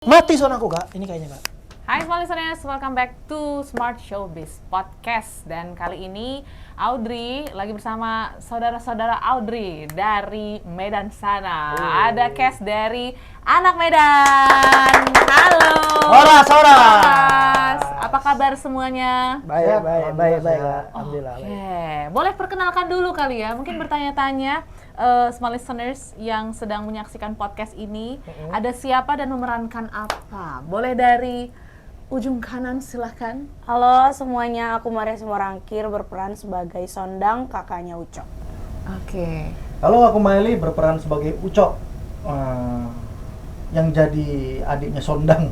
Mati sound aku kak, ini kayaknya kak. Hai semua listeners, welcome back to Smart Showbiz Podcast. Dan kali ini Audrey lagi bersama saudara-saudara Audrey dari Medan sana. Ada cast dari anak Medan. Halo. Horas. Horas. Apa kabar semuanya? Baik kak. Alhamdulillah. Oke, boleh perkenalkan dulu kali ya. Mungkin bertanya-tanya small listeners yang sedang menyaksikan podcast ini, ada siapa dan memerankan apa? Boleh dari ujung kanan silahkan. Halo semuanya, aku Maria Simorangkir berperan sebagai Sondang, kakaknya Ucok. Oke. Halo, aku Maili berperan sebagai Ucok, yang jadi adiknya Sondang.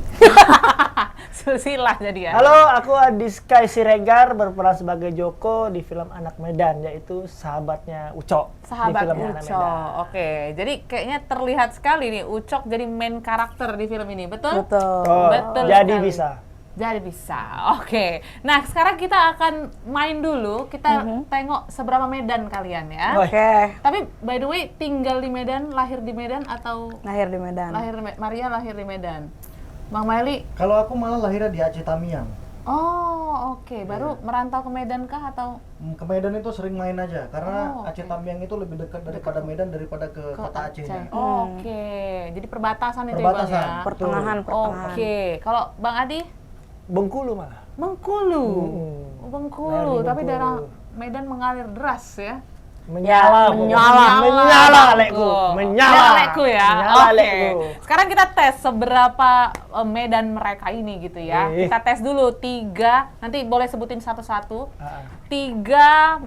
Susilah jadi ya. Halo, aku Adiska Siregar berperan sebagai Joko di film Anak Medan, yaitu sahabatnya Ucok. Sahabat di film Anak Medan. Ucok. Oke, jadi kayaknya terlihat sekali nih Ucok jadi main karakter di film ini, betul? Betul. Oh, Betul jadi sekali. bisa. Jadi bisa, oke. Nah sekarang kita akan main dulu, kita tengok seberapa Medan kalian ya. Oke. Tapi by the way, tinggal di Medan, lahir di Medan atau Lahir di Medan. Maria lahir di Medan? Bang Maili? Kalau aku malah lahirnya di Aceh Tamiang. Oh oke, baru merantau ke Medan kah atau Ke Medan itu sering main aja, karena Oh, Aceh Tamiang itu lebih dekat daripada Medan daripada ke kota Acehnya. Oh, oke, jadi perbatasan itu ya Bang Perbatasan. ya? Pertengahan. Oke, kalau Bang Adi? Bengkulu malah. Bengkulu. Hmm. Oh, Lahir Bengkulu, di tapi Bengkulu. daerah Medan mengalir deras ya. Menyala, Menyala, lekku. Menyala lekku ya. Menyala Oke. lekku. Sekarang kita tes seberapa Medan mereka ini gitu ya. Ih. Kita tes dulu 3, nanti boleh sebutin satu-satu. Ah, 3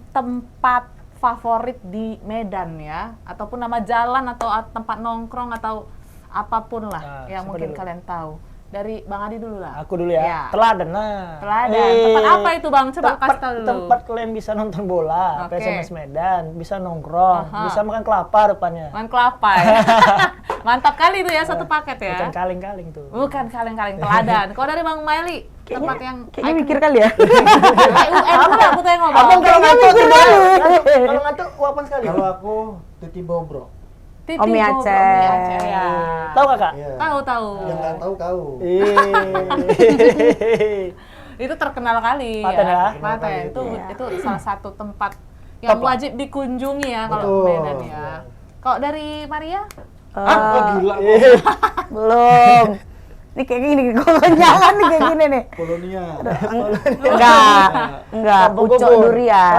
tempat favorit di Medan ya, ataupun nama jalan atau tempat nongkrong atau apapun lah yang siapa mungkin dulu? kalian tahu. Dari Bang Adi dulu lah. Aku dulu ya. Ya. Teladan lah. Teladan. Tempat apa itu Bang? Coba kasih tahu dulu. Tempat kalian bisa nonton bola, Oke. PSMS Medan, bisa nongkrong, Aha. bisa makan kelapa depannya. Makan kelapa ya. Mantap kali itu ya, satu paket ya. Bukan kaling-kaling tuh. Bukan kaleng-kaleng, teladan. Kalau dari Bang Maili, tempat yang Kayaknya mikir kali ya. UN pula aku tengok Bang. Abang kalau ngantuk mikir gimana? dulu. Kalau ngantuk uapan sekali. Kalau aku Titi Bobro. Titi Om Bobo, Aceh. Om Aceh ya. Tahu kakak? Iya. Tahu. Yang nggak tahu kau. Itu terkenal kali Paten ya? Paten. Iya. Itu salah satu tempat yang Top lah. wajib dikunjungi ya kalau Betul. Medan ya. Kalau dari Maria? Oh gila. Belum. Ini kayak gini, konyalan nih kayak gini nih. Polonia. Enggak. Kampung Ucok Bogor. durian.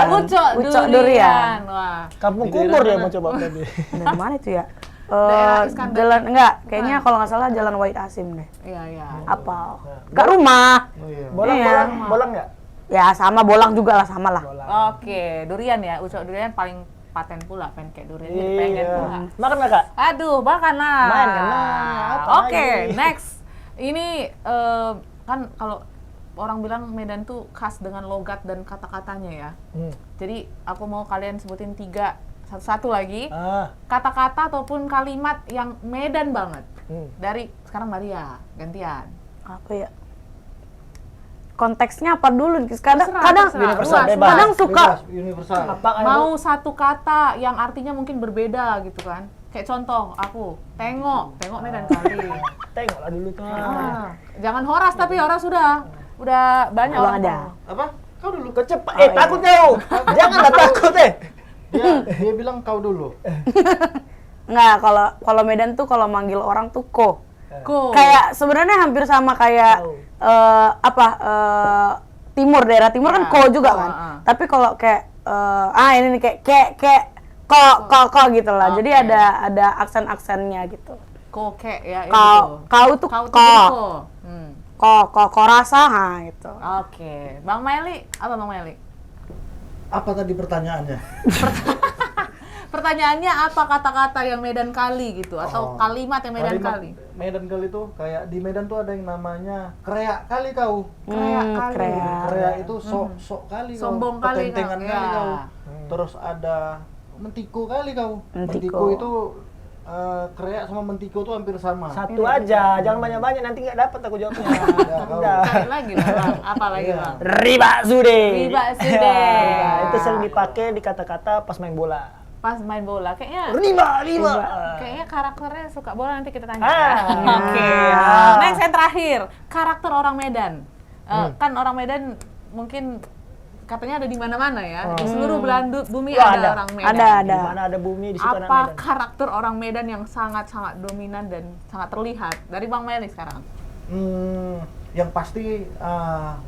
Ucok durian. Wah. Kampung Di Kubur daerah dia mana? mau coba tadi. Dari mana itu ya? Daerah Iskandar. Jalan enggak, kayaknya kalau nggak salah Jalan Wahid Hasim deh. Iya. Apa? Enggak rumah. Oh iya. Bolang nggak? Ya sama bolang juga lah, sama lah. Oke, durian ya. Ucok durian paling paten pula, pancake durian jadi pengen Iya. pula. Makan nggak kak? Aduh, makan lah. Main kan, apa Oke, lagi? next. Ini kan kalau orang bilang Medan tuh khas dengan logat dan kata-katanya ya. Jadi aku mau kalian sebutin 3, satu lagi kata-kata ataupun kalimat yang Medan banget. Dari sekarang Maria, gantian. Apa ya? Konteksnya apa dulu? Kadang Terserah, universal, luas. bebas. kadang suka Bebas, universal. Mau satu kata yang artinya mungkin berbeda gitu kan. Kayak contoh aku, tengok Medan kali. Tengoklah dulu tuh. Jangan horas tapi horas udah banyak Belum orang ada. tahu. Apa? Kau dulu. Kecepat. Takut jauh. Janganlah takut Dia bilang kau dulu. Enggak, kalau Medan tuh kalau manggil orang tuh ko. Go. Kayak sebenarnya hampir sama kayak timur, daerah timur kan ko juga kan. Tapi kalau kayak ini nih kayak ko gitu lah. Jadi Oke. ada aksen-aksennya gitu. Koke ya Kau tuh Kau ko. tuh jadi ko. Ko rasa gitu. Oke. Bang Maili, apa Bang Maili? Apa tadi pertanyaannya? Pertanyaannya apa kata-kata yang Medan kali gitu atau Oh. kalimat yang Medan Kalimat kali? Medan kali itu kayak di Medan tuh ada yang namanya kreak kali kau. Kreak kali. kreak. Kreak itu sok kali kau. Sombong kali Ketentengan kau. kali Ya. kau. Terus ada mentiko kali kau. Mentiko. itu kreak sama mentiko tuh hampir sama. Satu aja, jangan banyak-banyak nanti nggak dapat aku jawabnya. Udah. Cari lagi lah Bang. Apa lagi Iya. Bang? Riba sude. Riba sude. Itu sering dipakai di kata-kata pas main bola. pas main bola kayaknya lima. kayaknya karakternya suka bola, nanti kita tanya. Ah. Oke. Ah. Next yang terakhir, karakter orang Medan. Kan orang Medan mungkin katanya ada di mana-mana ya. Di seluruh belahan bumi Wah, ada ada. orang Medan. Ada. Di mana ada bumi di situ anak Apa Medan. karakter orang Medan yang sangat-sangat dominan dan sangat terlihat? Dari Bang Meli sekarang. Yang pasti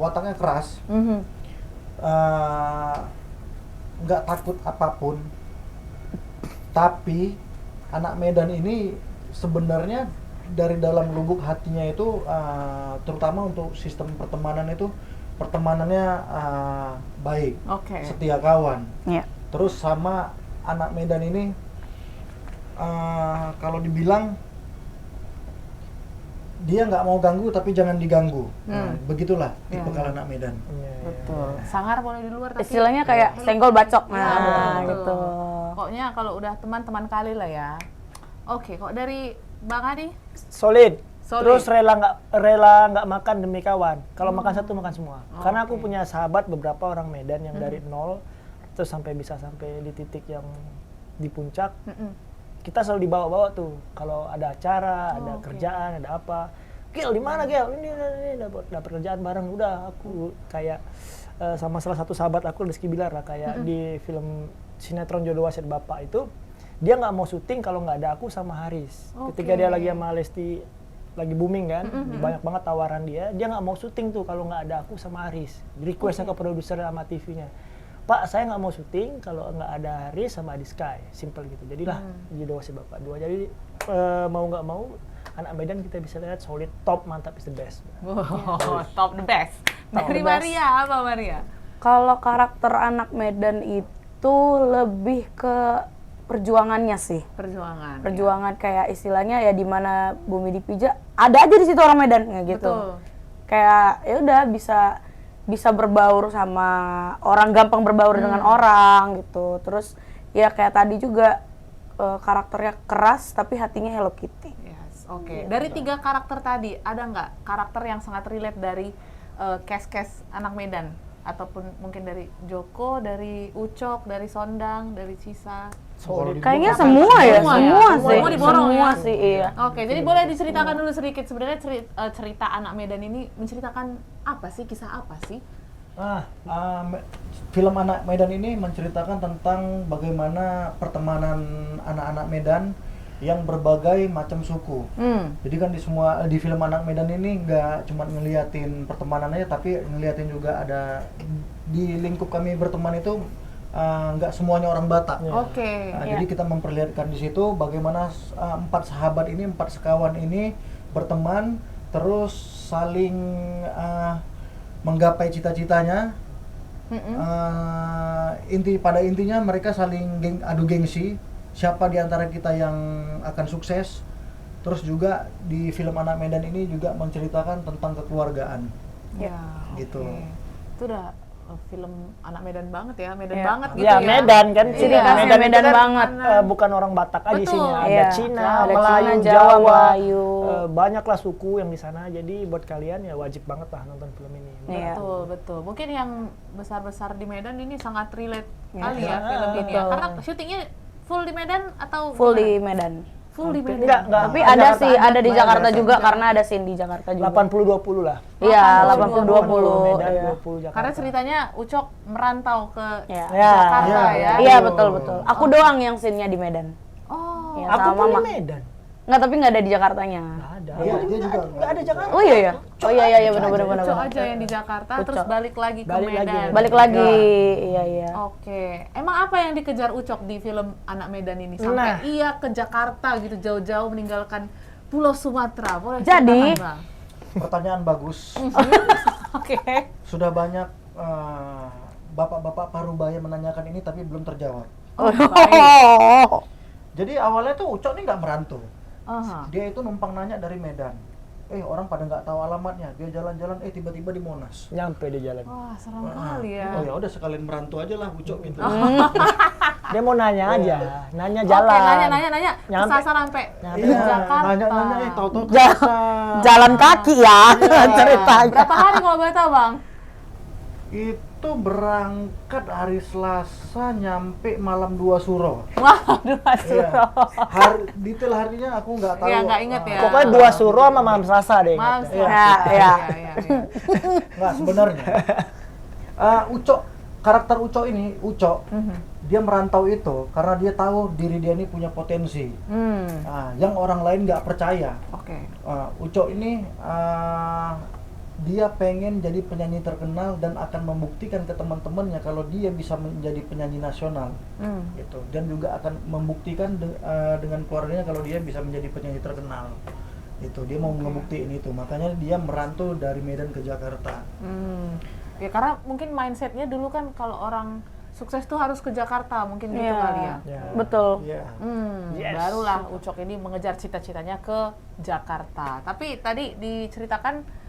wataknya keras, nggak takut apapun. Tapi anak Medan ini sebenarnya dari dalam lubuk hatinya itu, terutama untuk sistem pertemanan itu, pertemanannya baik, setia kawan. Iya. Terus sama anak Medan ini, kalau dibilang dia nggak mau ganggu tapi jangan diganggu. Nah, begitulah tipe kalau anak Medan. Betul. Sangar boleh di luar tapi Istilahnya kayak senggol bacok. Nah, betul. gitu. Pokoknya kalau udah teman-teman kali lah ya. Oke, kok dari Bang Adi? Solid. Solid. Terus rela nggak makan demi kawan. Kalau makan satu makan semua. Karena aku punya sahabat beberapa orang Medan yang dari nol terus bisa sampai di titik yang di puncak. Kita selalu dibawa-bawa tuh. Kalau ada acara, ada kerjaan, ada apa. Gil, di mana Gil? Ini dapat kerjaan bareng. Udah aku kayak sama salah satu sahabat aku, Rizky Bilar lah, kayak di film sinetron Jodoh Wasiat Bapak itu, dia nggak mau syuting kalau nggak ada aku sama Haris. Ketika dia lagi sama Lesti lagi booming kan, banyak banget tawaran dia nggak mau syuting tuh kalau nggak ada aku sama Haris. Requestnya ke produser sama TV-nya, Pak, saya nggak mau syuting kalau nggak ada Haris sama Adi Sky, simple gitu. Jadilah Jodoh Wasiat Bapak 2. Jadi mau nggak mau anak Medan kita bisa lihat solid, top, mantap, is the best. Wow, top the best. Top Dari the best. Maria, apa Maria? Kalau karakter anak Medan itu lebih ke perjuangannya sih. Perjuangan kayak istilahnya ya di mana bumi dipijak, ada aja di situ orang Medan kayak gitu. Betul. Kayak ya udah bisa berbaur sama orang, gampang berbaur dengan orang gitu. Terus ya kayak tadi juga karakternya keras tapi hatinya Hello Kitty. Yes, oke. Dari 3 karakter tadi, ada nggak karakter yang sangat relate dari cast anak Medan? Ataupun mungkin dari Joko, dari Ucok, dari Sondang, dari Cisa? Kayaknya semua ya, semua sih. Semua diborong Semua ya? sih, iya. Oke, jadi boleh diceritakan dulu sedikit sebenarnya cerita anak Medan ini menceritakan apa sih, kisah apa sih? Film Anak Medan ini menceritakan tentang bagaimana pertemanan anak-anak Medan yang berbagai macam suku. Jadi kan di film Anak Medan ini nggak cuma ngeliatin pertemanannya, tapi ngeliatin juga ada di lingkup kami berteman itu nggak semuanya orang Batak. Jadi kita memperlihatkan di situ bagaimana 4 sahabat ini, 4 sekawan ini berteman, terus saling menggapai cita-citanya. Pada intinya mereka saling adu gengsi, siapa di antara kita yang akan sukses. Terus juga di film Anak Medan ini juga menceritakan tentang kekeluargaan. Gitu. Itu udah film anak Medan banget ya, Medan banget gitu Ya, ya. Medan kan, Ciri khasnya Medan itu kan, banget. bukan orang Batak aja Betul. isinya, ada Iya. Cina, Ada Melayu, Cina, Jawa, Jawa, Melayu. banyaklah suku yang di sana. Jadi buat kalian ya wajib banget lah nonton film ini. Iya. Betul. Mungkin yang besar-besar di Medan ini sangat relate Iya. kali ya film ini ya. Karena syutingnya full di Medan atau Full gimana? di Medan. Full di Medan. Enggak, Tapi di ada Jakarta sih, ada di Medan Jakarta ada. juga karena ada scene di Jakarta juga. 80-20 lah. Iya, 80-20. 80-20. Medan, Iya. 20 Jakarta. Karena ceritanya Ucok merantau ke Iya. Jakarta ya. Iya, betul. Aku doang yang scene-nya di Medan. Oh, Iya, Aku sama pun di Mama. Medan. Nggak, tapi nggak ada di Jakartanya. Nggak ada. Iya, dia juga nggak ada Jakarta. Oh iya ya. Oh iya benar. Ucok aja yang di Jakarta Ucok. terus balik lagi ke Balik Medan. lagi. Balik lagi. Iya. Oke, emang apa yang dikejar Ucok di film Anak Medan ini sampai Nah. ia ke Jakarta gitu jauh-jauh meninggalkan Pulau Sumatera? Boleh Jadi- ceritakan, Bang? Pertanyaan bagus. Oke. Sudah banyak bapak-bapak parubaya menanyakan ini tapi belum terjawab. Oh, baik. Jadi awalnya tuh Ucok nih nggak merantau. Aha. Dia itu numpang nanya dari Medan. Orang pada nggak tahu alamatnya. Dia jalan-jalan, tiba-tiba di Monas. Nyampe di jalan. Wah, serem kali ya. Oh ya udah sekalian merantau aja lah Ucok gitu. Dia mau nanya aja, nanya jalan. Oke, nanya. Nyampe. Kesasar sampai Nyampe. di Jakarta. Nanya-nanya tahu-tahu Ja- kesasar. Jalan kaki ya ceritanya. Berapa hari kalau boleh tahu, Bang? Itu berangkat hari Selasa, nyampe malam 2 suro. Wah, 2 suro. Iya. Detail harinya aku nggak tahu. Iya, nggak inget ya. Pokoknya 2 suro sama malam Selasa deh. Malam ingatnya. Selasa. Iya. Iya. Nggak, sebenarnya. Uco, karakter Uco ini, dia merantau itu karena dia tahu diri dia ini punya potensi. Yang orang lain nggak percaya. Oke. Uco ini dia pengen jadi penyanyi terkenal dan akan membuktikan ke teman-temannya kalau dia bisa menjadi penyanyi nasional, gitu. Dan juga akan membuktikan dengan keluarganya kalau dia bisa menjadi penyanyi terkenal. Itu dia mau ngebuktiin itu, makanya dia merantau dari Medan ke Jakarta. Ya karena mungkin mindsetnya dulu kan kalau orang sukses tuh harus ke Jakarta, mungkin gitu kali ya. Betul. Iya. Yes. Barulah Ucok ini mengejar cita-citanya ke Jakarta. Tapi tadi diceritakan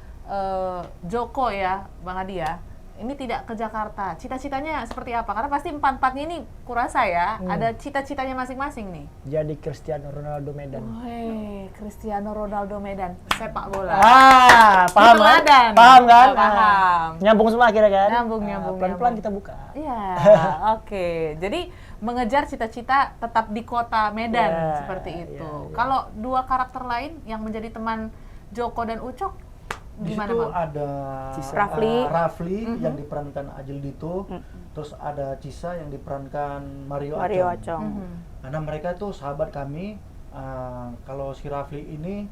Joko ya, Bang Adi ya, ini tidak ke Jakarta. Cita-citanya seperti apa? Karena pasti empat-empatnya ini kurasa ya, ada cita-citanya masing-masing nih. Jadi Cristiano Ronaldo Medan. Woi, Cristiano Ronaldo Medan, sepak bola. Paham kan? Teladan. Paham kan? Paham. Nyambung semua akhirnya kan? Nyambung. Pelan-pelan kita buka. Iya, oke. Jadi mengejar cita-cita tetap di kota Medan Ya, seperti itu. ya. Kalau dua karakter lain yang menjadi teman Joko dan Ucok, Di gimana situ Bang? ada Rafli. yang diperankan Ajil Dito, terus ada Cisa yang diperankan Mario Mario Acong. Acong. Karena mereka itu sahabat kami. Kalau si Rafli ini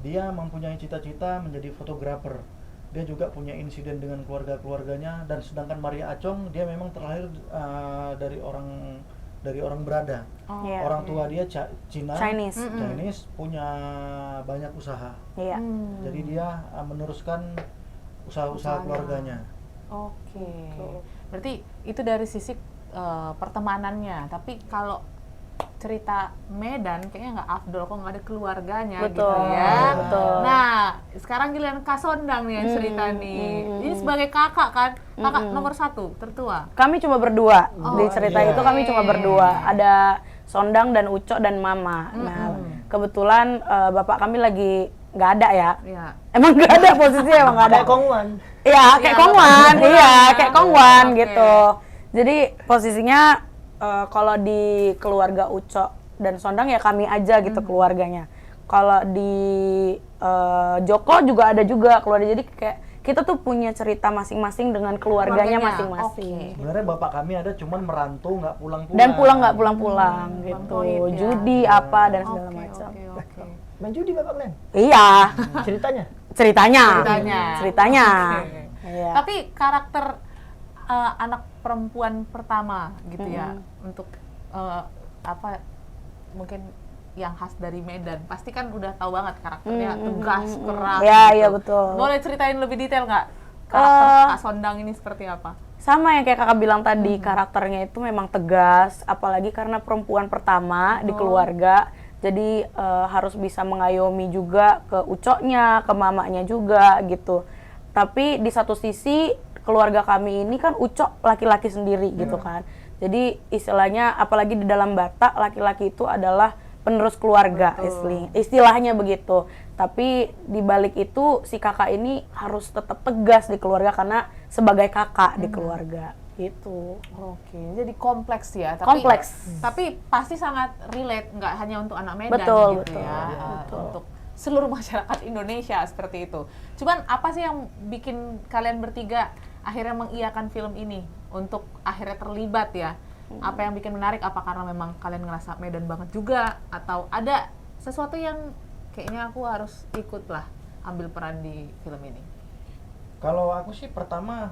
dia mempunyai cita-cita menjadi fotografer. Dia juga punya insiden dengan keluarganya, dan sedangkan Maria Acong dia memang terlahir dari orang berada. Iya. Orang tua dia Chinese, punya banyak usaha. Iya. Jadi dia meneruskan usaha-usaha keluarganya. Oke. Berarti itu dari sisi pertemanannya. Tapi kalau cerita Medan kayaknya nggak afdol kok nggak ada keluarganya gitu ya. Betul. Nah, sekarang giliran Kak Sondang nih yang cerita nih. Ini sebagai kakak kan, kakak nomor 1 tertua. Kami cuma berdua di cerita iya. itu, kami cuma berdua. Ada Sondang dan Ucok dan Mama. Nah, kebetulan bapak kami lagi nggak ada ya. Iya. Emang nggak ada posisinya, emang nggak ada. Kayak Kongwan. Iya, kayak Iya, Kongwan, Bapak iya, Kongwan. kayak Kongwan Oke. gitu. Jadi posisinya kalau di keluarga Ucok dan Sondang ya kami aja gitu keluarganya. Kalau di Joko juga ada juga keluarga. Jadi kayak kita tuh punya cerita masing-masing dengan keluarganya masing-masing. Sebenarnya bapak kami ada, cuman merantau nggak pulang-pulang. Dan pulang nggak pulang-pulang gitu. Goib ya. Judi apa dan segala macam. Oke. Main judi Bapak Glenn? Iya, Ceritanya? ceritanya. Ceritanya. Oke. Iya. Tapi karakter anak perempuan pertama gitu ya, untuk apa mungkin yang khas dari Medan, pasti kan udah tahu banget karakternya, tegas, keras. Iya, gitu. iya betul. Boleh ceritain lebih detail nggak karakter Kak Sondang ini seperti apa? Sama yang kayak kakak bilang tadi, karakternya itu memang tegas, apalagi karena perempuan pertama di keluarga, jadi harus bisa mengayomi juga ke Ucoknya, ke mamanya juga gitu. Tapi di satu sisi keluarga kami ini kan Ucok laki-laki sendiri gitu kan, jadi istilahnya apalagi di dalam Batak laki-laki itu adalah penerus keluarga, istilahnya begitu. Tapi di balik itu si kakak ini harus tetap tegas di keluarga karena sebagai kakak di keluarga gitu. Oke, jadi kompleks ya. Tapi, Kompleks. Tapi pasti sangat relate, nggak hanya untuk anak Medan Betul, gitu betul, ya, betul. untuk seluruh masyarakat Indonesia seperti itu. Cuman apa sih yang bikin kalian bertiga akhirnya mengiyakan film ini untuk akhirnya terlibat ya? Apa yang bikin menarik? Apa karena memang kalian ngerasa Medan banget juga, atau ada sesuatu yang kayaknya aku harus ikut lah ambil peran di film ini? Kalau aku sih pertama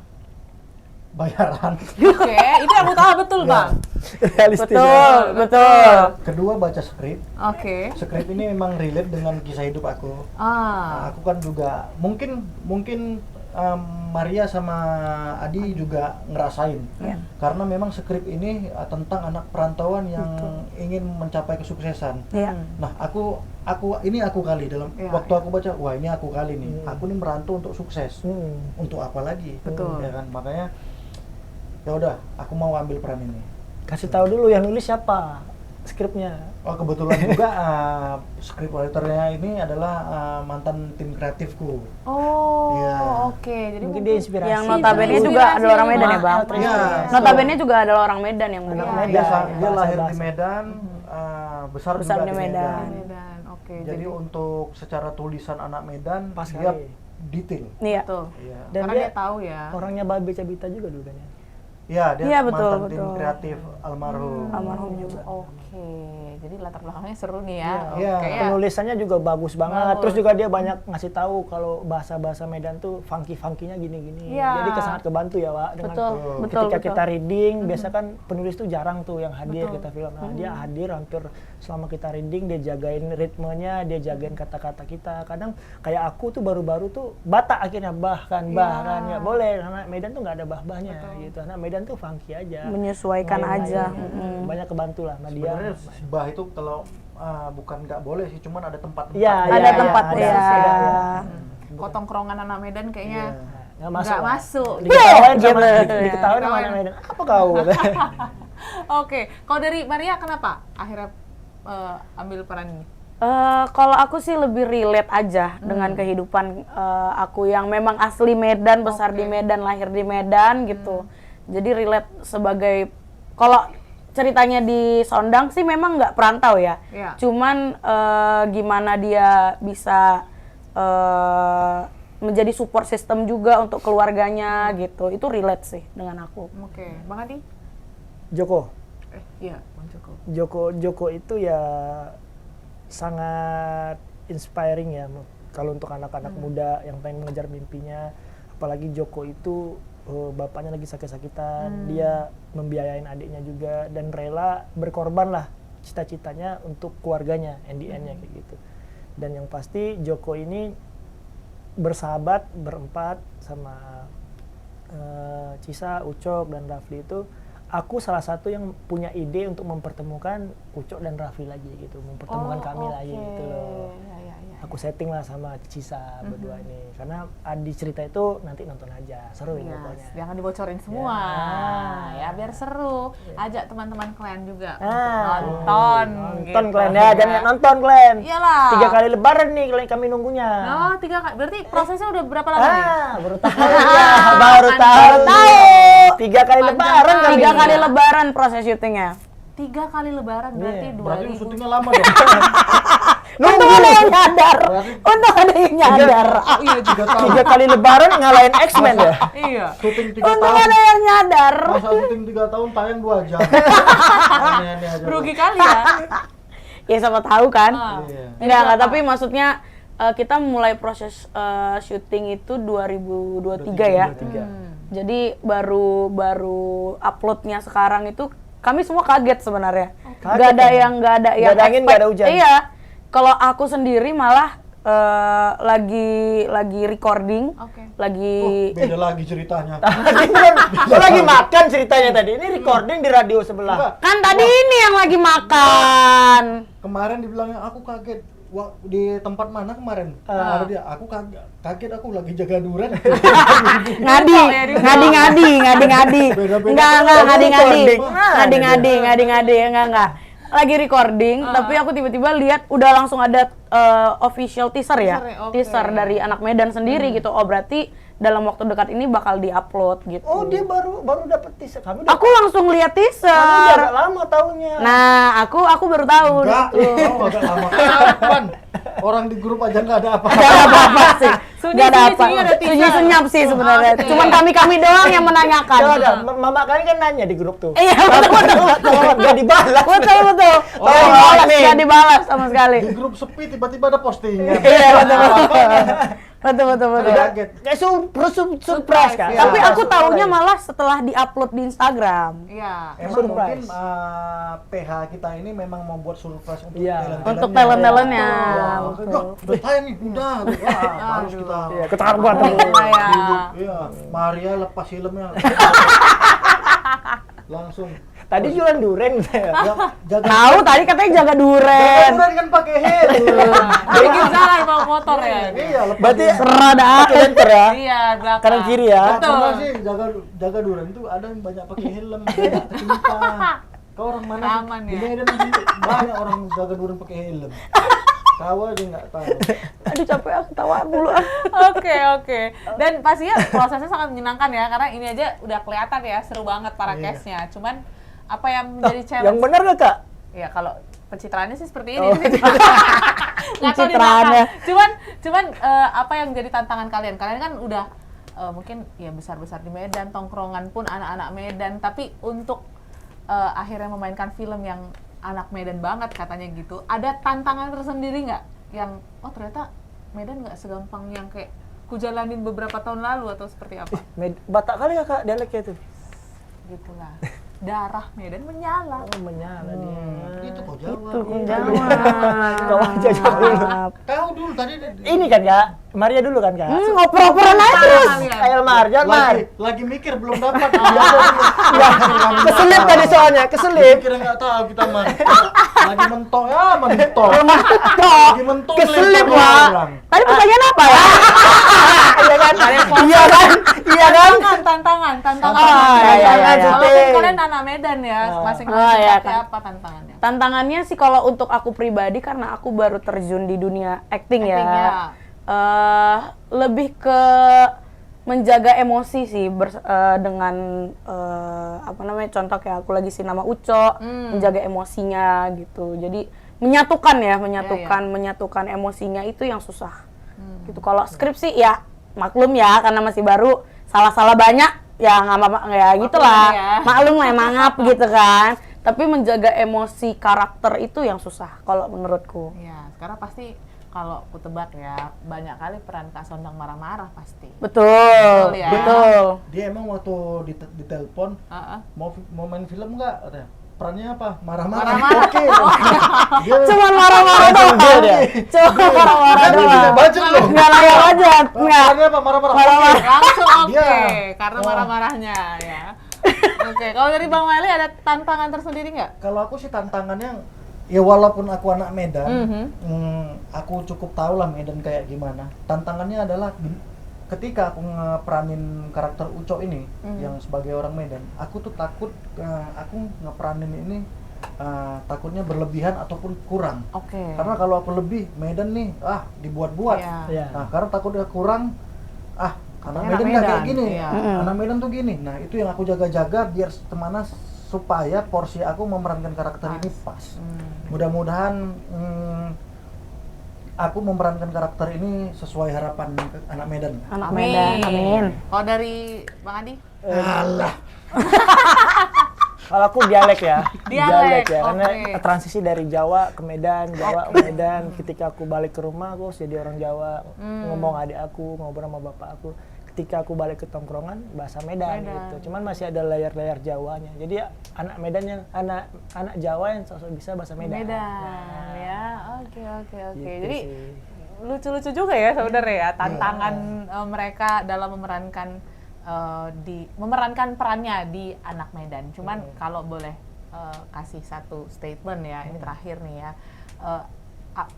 bayaran. Oke, itu yang utama betul Bang. Realistis. Betul, betul. Kedua baca skrip. Oke. Skrip ini memang relate dengan kisah hidup aku. Nah, aku kan juga mungkin Maria sama Adi juga ngerasain. Karena memang skrip ini tentang anak perantauan yang ingin mencapai kesuksesan. Iya. Nah, aku kali dalam waktu aku baca, wah ini aku kali nih. Aku nih merantau untuk sukses. Untuk apa lagi? Betul. Ya kan? Makanya ya udah, aku mau ambil peran ini. Kasih tahu dulu yang nulis siapa. skripnya. Oh kebetulan juga scriptwriternya ini adalah mantan tim kreatifku. Oh, Iya. oke. Jadi Mungkin dia inspirasi. Yang notabene juga adalah orang Medan ya, Bang. Iya. Notabene juga adalah orang Medan yang Anak benar. Medan. Dia lahir di Bahasa-bahasa. Medan, besar Besar juga di di Medan. Medan. Oke. Jadi untuk secara tulisan anak Medan Pas dia kali. detail. Iya. betul. Iya. Dan Karena dia tahu ya. Orangnya Babe Cabita juga dulu kan ya. Iya, dia Iya, betul, mantan tim betul. kreatif almarhum. Almarhum juga. Oke. Jadi latar belakangnya seru nih ya. Iya. Oke ya. Penulisannya juga bagus banget. Bagus. Terus juga dia banyak ngasih tahu kalau bahasa-bahasa Medan tuh funky-funkinya gini-gini. Iya. Jadi sangat kebantu ya, Wak. Dengan Betul, betul, ketika betul. kita reading, biasa kan penulis tuh jarang tuh yang hadir Betul. kita film. Nah, dia hadir hampir selama kita reading, dia jagain ritmenya, dia jagain kata-kata kita. Kadang kayak aku tuh baru-baru tuh Batak akhirnya bahkan nggak boleh. Anak Medan tuh nggak ada bah-bahnya gitu. Anak Medan tuh funky aja. Menyesuaikan Main-main. aja. Banyak kebantu lah sama dia. Sebenarnya bah itu kalau bukan nggak boleh sih, cuman ada tempat. Iya, Ada iya, tempat ada, ya. ada. Potong kerongan anak Medan kayaknya Nggak masuk. nggak lah. masuk. Diketawain sama Gitu. diketawain sama anak Medan. Apa kau? Oke. Kalau dari Maria kenapa akhirnya ambil peran ini? Kalau aku sih lebih relate aja dengan kehidupan aku yang memang asli Medan, besar di Medan, lahir di Medan gitu. Jadi relate sebagai, kalau ceritanya di Sondang sih memang nggak perantau ya. Iya. Cuman gimana dia bisa menjadi support system juga untuk keluarganya gitu. Itu relate sih dengan aku. Oke. Bang Adi? Joko. Iya, Bang Joko. Joko itu ya sangat inspiring ya kalau untuk anak-anak muda yang pengen mengejar mimpinya. Apalagi Joko itu bapaknya lagi sakit-sakitan, dia membiayain adiknya juga dan rela berkorban lah cita-citanya untuk keluarganya, end-nya kayak gitu. Dan yang pasti Joko ini bersahabat berempat sama Cisa, Ucok, dan Rafli itu. Aku salah satu yang punya ide untuk mempertemukan Ucok dan Rafli lagi gitu, mempertemukan kami lagi gitu loh. Aku setting lah sama Cisa berdua ini, karena di cerita itu nanti nonton aja, seru pokoknya. Jangan dibocorin semua, ya biar seru. Ajak teman-teman kalian juga Ah, untuk nonton. Nonton gitu. kalian ya, jangan nggak nonton kalian. Iyalah. 3 kali lebaran nih kalian kami nunggunya. Oh, 3 kali. Berarti prosesnya udah berapa lama nih? Baru tahu ya, baru tahu. 3 kali lebaran kami. 3 kali lebaran proses syutingnya. 3 kali lebaran berarti Iya. 2000. Berarti syutingnya lama dong. Untung ada yang nyadar. Untung ada yang nyadar. Oh iya juga. 3 kali lebaran ngalahin X-Men ya. Iya. Syuting 3 Untung tahun. ada yang nyadar. Masa syuting 3 tahun tayang 2 jam. Aneh-aneh aja. Rugi kali ya. Ya siapa tahu kan. Iya. Enggak, tapi maksudnya kita mulai proses syuting itu 2023 ya. 2023. Jadi baru uploadnya sekarang itu kami semua kaget sebenarnya. Kaget Nggak ada kan? yang Nggak ada angin, expect. nggak ada hujan. Iya. Kalau aku sendiri malah lagi recording, Oke. lagi Beda lagi ceritanya. Lu lagi makan ceritanya tadi. Ini recording di radio sebelah. Enggak, kan tadi ini yang lagi makan. kemarin dibilangnya aku kaget. Wah, di tempat mana kemarin? Ada dia. Aku kaget aku lagi jaga duren. Ngadi. Beda-beda. Enggak. Lagi recording, tapi aku tiba-tiba lihat udah langsung ada official teaser ya. Teaser ya, oke. Teaser dari anak Medan sendiri gitu. Oh, berarti dalam waktu dekat ini bakal diupload gitu. Oh, dia baru dapet teaser. Kami Aku langsung lihat kami teaser. agak lama taunya. Nah, aku baru tahu Enggak, gitu. oh, agak lama. Kapan? Orang di grup aja nggak ada apa. Gak ada apa-apa sih. Sunyi, Gak ada sunyi, apa. sunyi ada teaser. Sunyi senyap sih sebenarnya. Oke. Cuman kami doang yang menanyakan. Coba ada, mama kalian kan nanya di grup tuh. Iya, betul. Gak dibalas. Betul. Oh, Gak dibalas sama sekali. Di grup sepi tiba-tiba ada postingan. Iya, betul. Kaget. Kayak surprise kan. Iya. Tapi aku Surprise. taunya malah setelah diupload di Instagram. Iya. Emang mungkin Surprise. PH kita ini memang membuat surprise untuk Iya. Untuk talent-talentnya. Iya. Betul. Udah tayang nih, udah. Wah, harus kita. Iya, ketahuan tuh. Iya. Iya, Maria lepas filmnya. Langsung. Tadi jualan duren saya. Jaga Tahu tadi katanya jaga duren. duren kan pakai helm. Bikin salah bawa motor ya. Iya, lepas. Berarti Serada. pakai lenter ya. Iya, belakang. Kanan kiri ya. Betul. Pernah sih jaga duren tuh ada yang banyak pakai helm, banyak tertimpa. Kau orang mana? Aman Di ya. Medan banyak orang jaga durian pakai helm. Kau aja nggak tahu. Aduh capek aku tawa mulu. Oke. Dan pastinya prosesnya sangat menyenangkan ya, karena ini aja udah kelihatan ya, seru banget para Iya. cast-nya. Cuman apa yang menjadi challenge? Yang benar nggak Kak? Ya kalau pencitraannya sih seperti ini. Oh, Nggak tahu di Pencitraannya. belakang. Cuman apa yang jadi tantangan kalian? Kalian kan udah mungkin ya besar-besar di Medan, tongkrongan pun anak-anak Medan, tapi untuk akhirnya memainkan film yang anak Medan banget katanya gitu. Ada tantangan tersendiri nggak? Yang ternyata Medan nggak segampang yang kayak ku jalanin beberapa tahun lalu atau seperti apa? Batak kali ya Kak dialeknya itu? Gitulah. Darah Medan menyala. Oh, menyala dia. Itu kau jawab. Itu Iya. jawab. Kau aja jawab dulu. Kau dulu tadi Ini kan Kak, Maria dulu kan Kak? Oper-operan aja terus. Ayo Mar, jangan Mar. lagi mikir belum dapat. Ya, keselip tadi soalnya, keselip. Kira nggak tahu kita mah. Lagi mentok ya mentok. Mentok. Lagi mentok. Keselip, lempar Wak. orang. Tadi pertanyaan apa ya? Iya kan? Iya kan? Iya kan? Tantangan. iya. Kalau Cuti. kalian anak Medan ya, masing-masing Oh, iya, seperti kan. apa tantangannya? Tantangannya sih kalau untuk aku pribadi karena aku baru terjun di dunia acting ya. Acting, ya. Lebih ke menjaga emosi sih dengan apa namanya contoh kayak aku lagi nama Uco, menjaga emosinya gitu. Jadi menyatukan menyatukan emosinya itu yang susah. Gitu. Kalau skripsi ya maklum ya karena masih baru salah-salah banyak ya nggak apa-apa ya gitulah. Ya. Maklum lah mangap gitu kan. Tapi menjaga emosi karakter itu yang susah kalau menurutku. Ya, sekarang pasti kalau aku tebak ya, banyak kali peran Kak Sondang marah-marah pasti. Betul, Betul ya. betul. Dia emang waktu ditelepon mau main film nggak? Katanya. Perannya apa? Marah-marah. Marah-marah. Oke. Dia Cuman marah-marah doang. Cuman marah-marah kan dia bisa doang. budget loh. Nggak layak aja, nggak. Perannya apa? Marah-marah. Marah-marah. Oke. Langsung oke, Iya. karena Oh. marah-marahnya ya. Oke, kalau dari Bang Maili ada tantangan tersendiri nggak? Kalau aku sih tantangannya ya walaupun aku anak Medan, aku cukup tahu lah Medan kayak gimana. Tantangannya adalah ketika aku ngeperanin karakter Uco ini yang sebagai orang Medan, aku tuh takut aku ngeperanin ini takutnya berlebihan ataupun kurang. Oke. Karena kalau aku lebih Medan nih dibuat-buat. Iya. Iya. Nah, karena takutnya kurang anak Katanya Medan anak nggak kayak Medan, gini. iya. Anak Medan tuh gini. Nah, itu yang aku jaga-jaga biar kemana supaya porsi aku memerankan karakter ini pas. Mudah-mudahan aku memerankan karakter ini sesuai harapan anak Medan. Anak Medan, amin. Kalau dari Bang Adi? Alah. Kalau aku dialek ya, Dialek, ya, karena oke. transisi dari Jawa ke Medan, Jawa ke Medan. Ketika aku balik ke rumah, aku harus jadi orang Jawa, ngomong adik aku, ngobrol sama bapak aku. Ketika aku balik ke tongkrongan, bahasa Medan. Gitu. Cuman masih ada layar-layar Jawanya. Jadi anak Medan yang anak Jawa yang sosok bisa bahasa Medan. Ya, oke. Gitu Jadi sih. lucu-lucu juga ya saudara ya tantangan mereka dalam memerankan perannya di anak Medan. Cuman kalau boleh kasih satu statement ya, ini terakhir nih ya.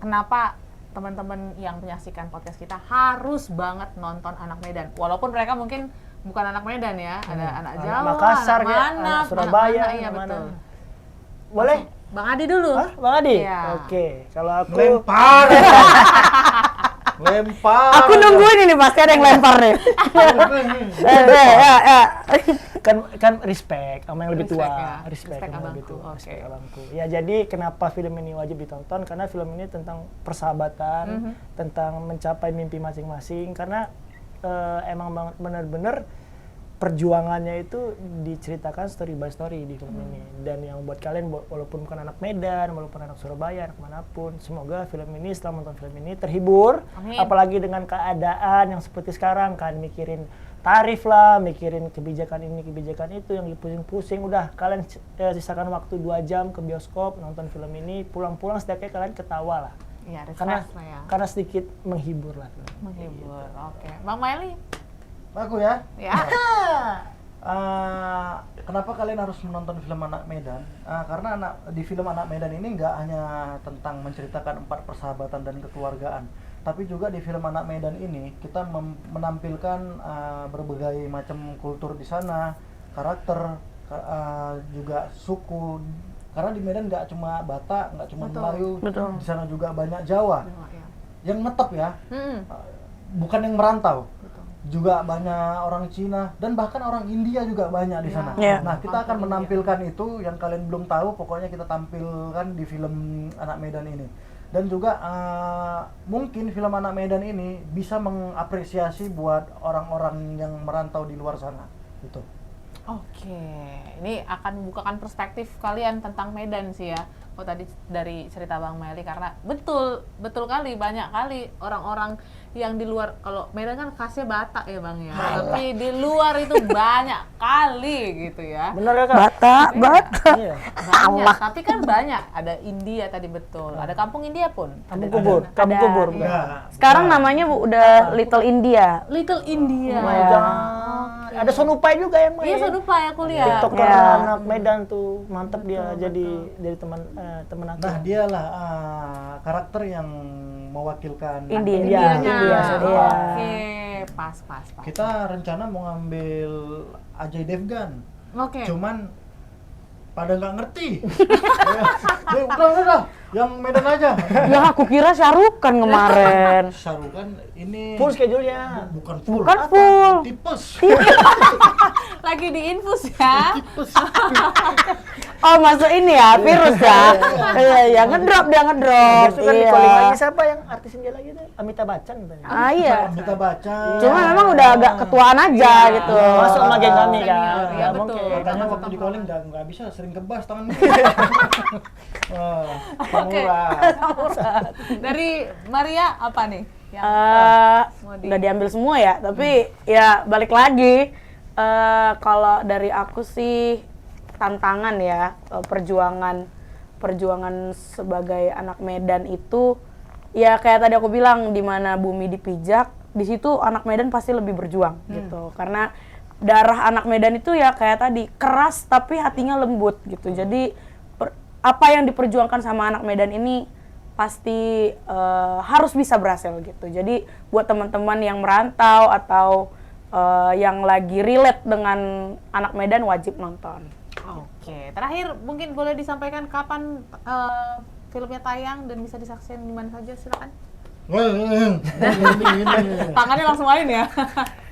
Kenapa teman-teman yang menyaksikan podcast kita harus banget nonton Anak Medan? Walaupun mereka mungkin bukan anak Medan ya, ada anak Anak Jawa, Makassar, anak kayak mana, anak Surabaya, iya anak mana. betul. Boleh? Bang Adi dulu. Hah, Bang Adi? Iya. Oke, kalau aku Lempar. Lempar. Aku nungguin ini pasti ada yang lempar nih. kan respect sama yang lebih tua, Respect ya. respect Respect sama yang lebih abangku, tua, oke. respect abangku. Ya jadi kenapa film ini wajib ditonton? Karena film ini tentang persahabatan, tentang mencapai mimpi masing-masing. Karena emang banget bener-bener perjuangannya itu diceritakan story by story di film ini. Dan yang buat kalian walaupun bukan anak Medan, walaupun anak Surabaya, anak manapun, semoga film ini setelah menonton film ini terhibur. Amin. Apalagi dengan keadaan yang seperti sekarang kan mikirin tarif lah, mikirin kebijakan ini, kebijakan itu yang pusing-pusing. Udah kalian sisakan waktu 2 jam ke bioskop nonton film ini, pulang-pulang setidaknya kalian ketawa lah. Iya, Karena refresh lah ya. karena sedikit menghibur lah. Menghibur. Oke. Bang Maili? Aku ya. Ya. Kenapa kalian harus menonton film Anak Medan? Karena di film Anak Medan ini nggak hanya tentang menceritakan 4 persahabatan dan kekeluargaan, tapi juga di film Anak Medan ini kita menampilkan berbagai macam kultur di sana, karakter juga suku. Karena di Medan nggak cuma Batak, nggak cuma Betul. Melayu, Betul. di sana juga banyak Jawa Ya. yang netep ya, Mm-mm. bukan yang merantau. Betul. Juga banyak orang Cina dan bahkan orang India juga banyak di Ya. sana. Ya. Nah, kita akan India. menampilkan itu yang kalian belum tahu, pokoknya kita tampilkan di film Anak Medan ini. Dan juga mungkin film Anak Medan ini bisa mengapresiasi buat orang-orang yang merantau di luar sana. Gitu. Oke, ini akan membukakan perspektif kalian tentang Medan sih ya. Oh tadi dari cerita Bang Meli, karena betul kali, banyak kali orang-orang yang di luar, kalau Medan kan khasnya Batak ya Bang ya, tapi di luar itu banyak kali gitu ya. Bener ya Kak? Batak, Batak. Iya. Banyak, tapi kan banyak. Ada India tadi betul, ada kampung India pun. Kampung Ada- kubur, ada- kampung kubur. iya. Bukan? Sekarang namanya udah Little India. Little India. Oh my God. Ada Sonupai juga yang main. Iya, Sonupai aku lihat. TikToker Ya. anak Medan tuh, mantep dia jadi teman teman aku. Nah, dialah karakter yang mewakilkan India. Indianya. India, Sonupai. Oke, pas. Kita rencana mau ngambil Ajay Devgan. Oke. Cuman pada nggak ngerti. Ya, udah, yang Medan aja. Ya aku kira Syarukan kemarin. Sarukan ini Full schedule-nya. bukan full. Bukan full. Tipes. Lagi diinfus ya. Tipes. Oh masuk ini ya, virus ya. Iya, ngedrop dia ngedrop. Besok kan di calling lagi siapa yang artis India lagi tuh? Amitabh Bachchan tadi. Ah iya. Kita baca. Cuma memang udah agak ketuaan aja gitu. Masuk sama geng kami kan. Senior, iya, Nggak betul. mungkin. Makanya waktu di calling nggak bisa, sering kebas tangan. Wah, Oke. murah. Dari Maria apa nih? Yang mau di- Udah diambil semua ya, tapi ya balik lagi. Kalau dari aku sih tantangan ya, perjuangan sebagai anak Medan itu ya kayak tadi aku bilang, di mana bumi dipijak, di situ anak Medan pasti lebih berjuang gitu. Karena darah anak Medan itu ya kayak tadi, keras tapi hatinya lembut gitu. Jadi apa yang diperjuangkan sama anak Medan ini pasti harus bisa berhasil gitu. Jadi buat teman-teman yang merantau atau yang lagi relate dengan anak Medan wajib nonton. Oke, terakhir mungkin boleh disampaikan kapan filmnya tayang dan bisa disaksikan di mana saja, silakan. Tangannya langsung lain ya.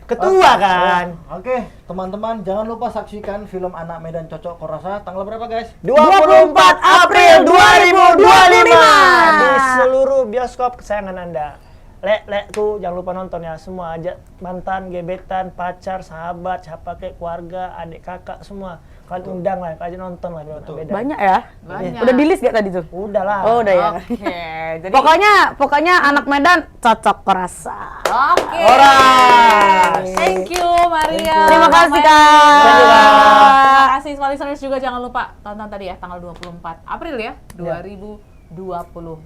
Ketua kan. Oke, teman-teman jangan lupa saksikan film Anak Medan Cocok Korasa tanggal berapa guys? 24 April 2025 di seluruh bioskop kesayangan Anda. Lek tuh jangan lupa nonton ya, semua aja mantan, gebetan, pacar, sahabat, siapa kek, keluarga, adik kakak semua. Kalian undang lah, kalian nonton lah Anak Medan. Banyak ya? Banyak. Udah di list gak tadi tuh? Udah lah. Oh udah ya. Oke, jadi Pokoknya anak Medan cocok korasa. oke. Alright. Thank you Maria. Terima kasih, Mama. Kak. Terima kasih listeners juga, jangan lupa tonton tadi ya tanggal 24 April ya 2025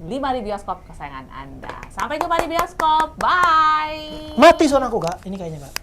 di bioskop kesayangan Anda. Sampai jumpa di bioskop. Bye. Mati sonaku Kak, ini kayaknya Kak.